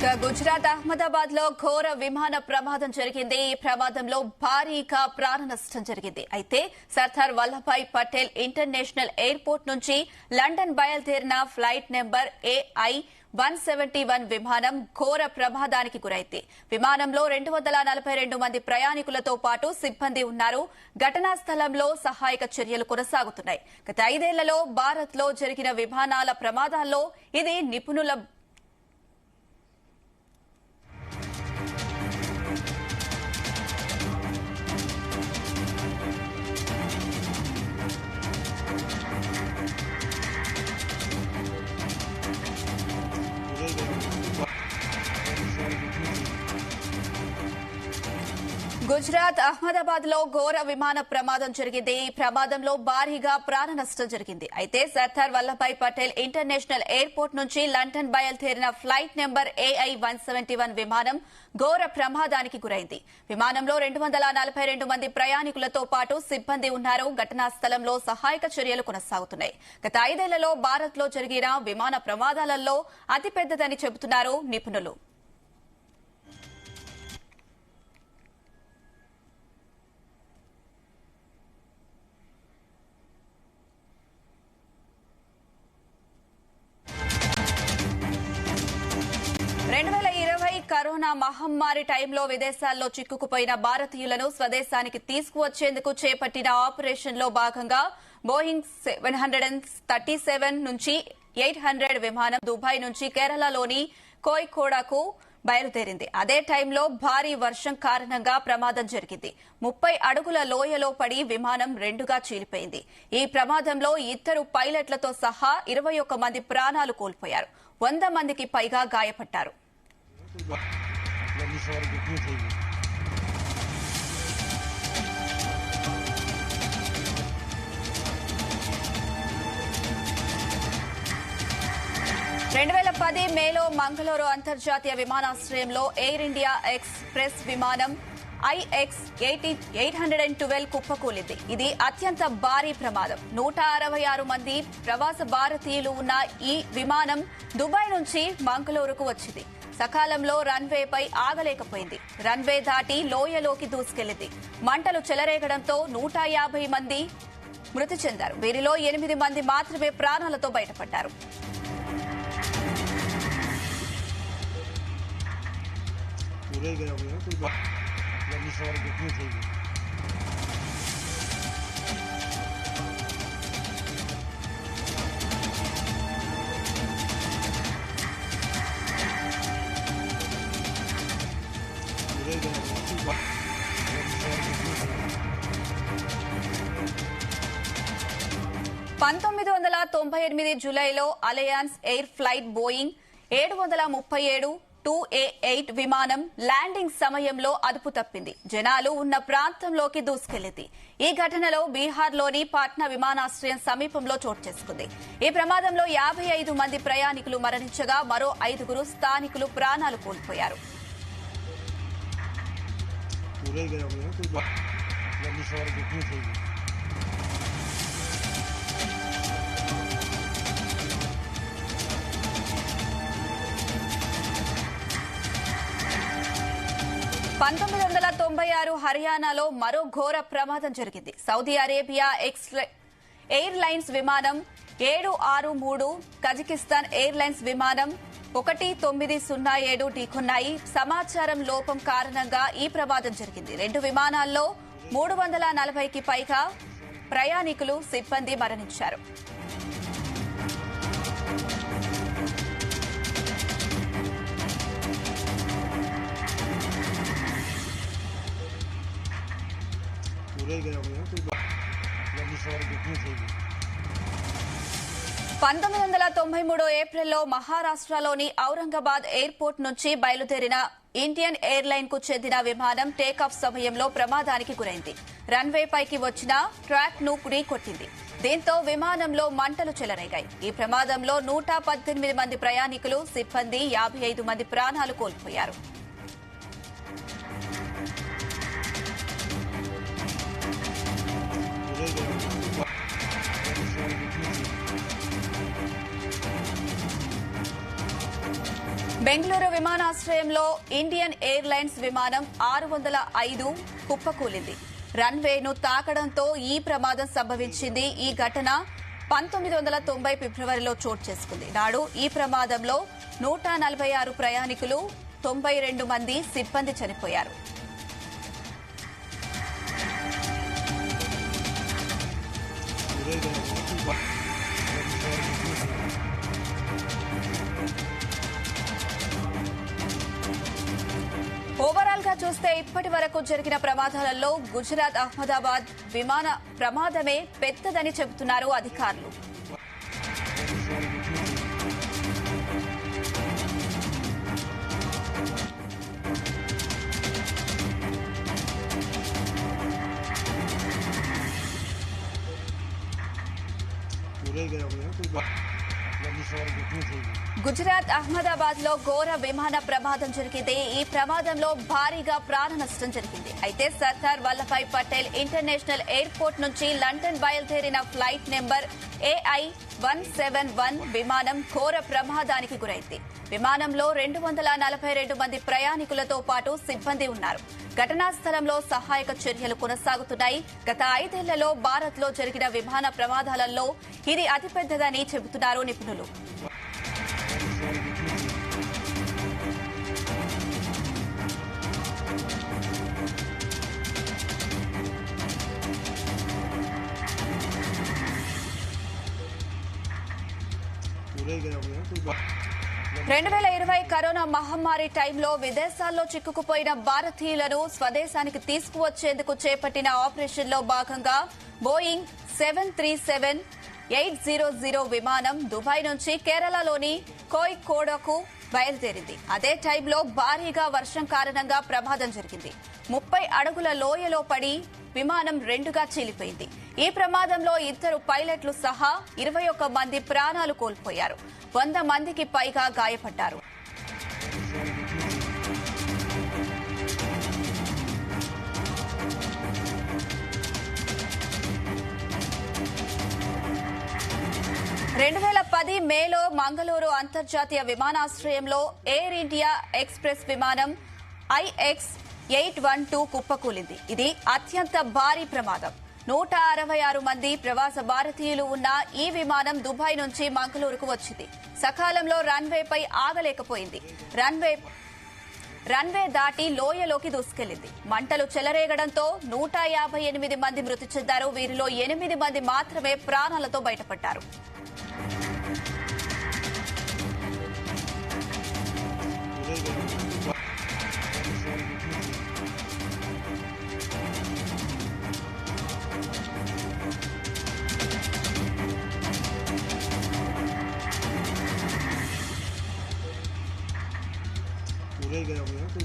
గుజరాత్ అహ్మదాబాద్ లో ఘోర విమాన ప్రమాదం జరిగింది. ఈ ప్రమాదంలో భారీగా ప్రాణ నష్టం జరిగింది. అయితే సర్దార్ వల్లభాయ్ పటేల్ ఇంటర్నేషనల్ ఎయిర్పోర్ట్ నుంచి లండన్ బయలుదేరిన ఫ్లైట్ నెంబర్ AI 171 విమానం ఘోర ప్రమాదానికి గురైంది. విమానంలో 242 మంది ప్రయాణికులతో పాటు సిబ్బంది ఉన్నారు. ఘటనా స్థలంలో సహాయక చర్యలు కొనసాగుతున్నాయి. గత 5 ఏళ్లలో భారత్ లో జరిగిన విమానాల ప్రమాదాల్లో ఇది నిపుణుల గుజరాత్ అహ్మదాబాద్ లో ఘోర విమాన ప్రమాదం జరిగింది. ఈ ప్రమాదంలో భారీగా ప్రాణ నష్టం జరిగింది. అయితే సర్దార్ వల్లభాయ్ పటేల్ ఇంటర్నేషనల్ ఎయిర్పోర్ట్ నుంచి లండన్ బయలుదేరిన ఫ్లైట్ నెంబర్ AI 171 విమానం ఘోర ప్రమాదానికి గురైంది. విమానంలో 242 మంది ప్రయాణికులతో పాటు సిబ్బంది ఉన్నారు. ఘటనా స్థలంలో సహాయక చర్యలు కొనసాగుతున్నాయి. గత 5 ఏళ్లలో భారత్ లో జరిగిన విమాన ప్రమాదాలలో అతిపెద్దదని చెబుతున్నారు నిపుణులు. కరోనా మహమ్మారి టైంలో విదేశాల్లో చిక్కుకుపోయిన భారతీయులను స్వదేశానికి తీసుకువచ్చేందుకు చేపట్టిన ఆపరేషన్ లో భాగంగా బోయింగ్ 737 నుంచి 800 విమానం దుబాయ్ నుంచి కేరళలోని కోయికోడాకు బయలుదేరింది. అదే టైంలో భారీ వర్షం కారణంగా ప్రమాదం జరిగింది. 30 అడుగుల లోయలో పడి విమానం రెండుగా చీలిపోయింది. ఈ ప్రమాదంలో 2 పైలట్లతో సహా 21 మంది ప్రాణాలు కోల్పోయారు. 100 మందికి పైగా గాయపడ్డారు. మేలో మంగళూరు అంతర్జాతీయ విమానాశ్రయంలో ఎయిర్ ఇండియా ఎక్స్ప్రెస్ విమానం IX 812 కుప్పకూలింది. ఇది అత్యంత భారీ ప్రమాదం. 166 మంది ప్రవాస భారతీయులు ఉన్న ఈ విమానం దుబాయ్ నుంచి మంగళూరుకు వచ్చింది. సకాలంలో రన్వేపై ఆగలేకపోయింది. రన్వే దాటి లోయలోకి దూసుకెళ్లింది. మంటలు చెలరేగడంతో 150 మంది మృతి చెందారు. వీరిలో 8 మంది మాత్రమే ప్రాణాలతో బయటపడ్డారు. జూలైలో alliance air flight Boeing 737 2A8 విమానం ల్యాండింగ్ సమయంలో అదుపు తప్పింది. జనాలు ఉన్న ప్రాంతంలోకి దూసుకెళ్లింది. ఈ ఘటనలో బీహార్లోని పాట్నా విమానాశ్రయం సమీపంలో చోటు చేసుకుంది. ఈ ప్రమాదంలో 55 మంది ప్రయాణికులు మరణించగా మరో 5 స్థానికులు ప్రాణాలు కోల్పోయారు. హర్యానాలో మరో ఘోర ప్రమాదం జరిగింది. సౌదీ అరేబియా ఎయిర్ లైన్స్ విమానం 763 కజకిస్తాన్ ఎయిర్ లైన్స్ విమానం 1907 ఢీకొన్నాయి. సమాచారం లోపం కారణంగా ఈ ప్రమాదం జరిగింది. 2 విమానాల్లో 340కి పైగా ప్రయాణికులు సిబ్బంది మరణించారు. ఏప్రిల్లో మహారాష్ట్రలోని ఔరంగాబాద్ ఎయిర్పోర్ట్ నుంచి బయలుదేరిన ఇండియన్ ఎయిర్లైన్ కు చెందిన విమానం టేకాఫ్ సమయంలో ప్రమాదానికి గురైంది. రన్వే పైకి వచ్చిన ట్రాక్ ను ఢీకొట్టింది. దీంతో విమానంలో మంటలు చెలరేగాయి. ఈ ప్రమాదంలో 118 మంది ప్రయాణికులు, సిబ్బంది, 55 మంది ప్రాణాలు కోల్పోయారు. బెంగళూరు విమానాశ్రయంలో ఇండియన్ ఎయిర్లైన్స్ విమానం 605 కుప్పకూలింది. రన్వేను తాకడంతో ఈ ప్రమాదం సంభవించింది. ఈ ఘటన 1990 ఫిబ్రవరిలో చోటు చేసుకుంది. నాడు ఈ ప్రమాదంలో 146 ప్రయాణికులు, 92 మంది సిబ్బంది చనిపోయారు. ఓవరాల్ గా చూస్తే ఇప్పటి వరకు జరిగిన ప్రమాదాలలో గుజరాత్ అహ్మదాబాద్ విమాన ప్రమాదమే పెద్దదని చెబుతున్నారు అధికారులు. గుజరాత్ అహ్మదాబాద్ లో ఘోర విమాన ప్రమాదం జరిగింది. ఈ ప్రమాదంలో భారీగా ప్రాణ నష్టం జరిగింది. అయితే సర్దార్ వల్లభాయ్ పటేల్ ఇంటర్నేషనల్ ఎయిర్పోర్ట్ నుంచి లండన్ బయలుదేరిన ఫ్లైట్ నెంబర్ AI-171 విమానం ఘోర ప్రమాదానికి గురైంది. విమానంలో 242 మంది ప్రయాణికులతో పాటు సిబ్బంది ఉన్నారు. ఘటనా స్థలంలో సహాయక చర్యలు కొనసాగుతున్నాయి. గత 5 ఏళ్లలో భారత్ లో జరిగిన విమాన ప్రమాదాలలో ఇది అతిపెద్దదని చెబుతున్నారు నిపుణులు. రెండు 2020 కరోనా మహమ్మారి టైంలో విదేశాల్లో చిక్కుకుపోయిన భారతీయులను స్వదేశానికి తీసుకువచ్చేందుకు చేపట్టిన ఆపరేషన్లో భాగంగా బోయింగ్ 737-800 విమానం దుబాయ్ నుంచి కేరళలోని కోయికోడకు బయలుదేరింది. అదే టైంలో భారీగా వర్షం కారణంగా ప్రమాదం జరిగింది. 30 అడుగుల లోయలో పడి విమానం రెండుగా చీలిపోయింది. ఈ ప్రమాదంలో 2 పైలట్లు సహా 21 మంది ప్రాణాలు కోల్పోయారు. 100 మందికి పైగా గాయపడ్డారు. మేలో మంగళూరు అంతర్జాతీయ విమానాశ్రయంలో ఎయిర్ ఇండియా ఎక్స్ప్రెస్ విమానం IX-812 కుప్పకూలింది. ఇది అత్యంత భారీ ప్రమాదం. 166 మంది ప్రవాస భారతీయులు ఉన్న ఈ విమానం దుబాయ్ నుంచి మంగళూరుకు వచ్చింది. సకాలంలో రన్వేపై ఆగలేకపోయింది. రన్వే దాటి లోయలోకి దూసుకెళ్లింది. మంటలు చెలరేగడంతో 158 మంది మృతి చెందారు. వీరిలో 8 మంది మాత్రమే ప్రాణాలతో బయటపడ్డారు. पूरे गया हुआ है कोई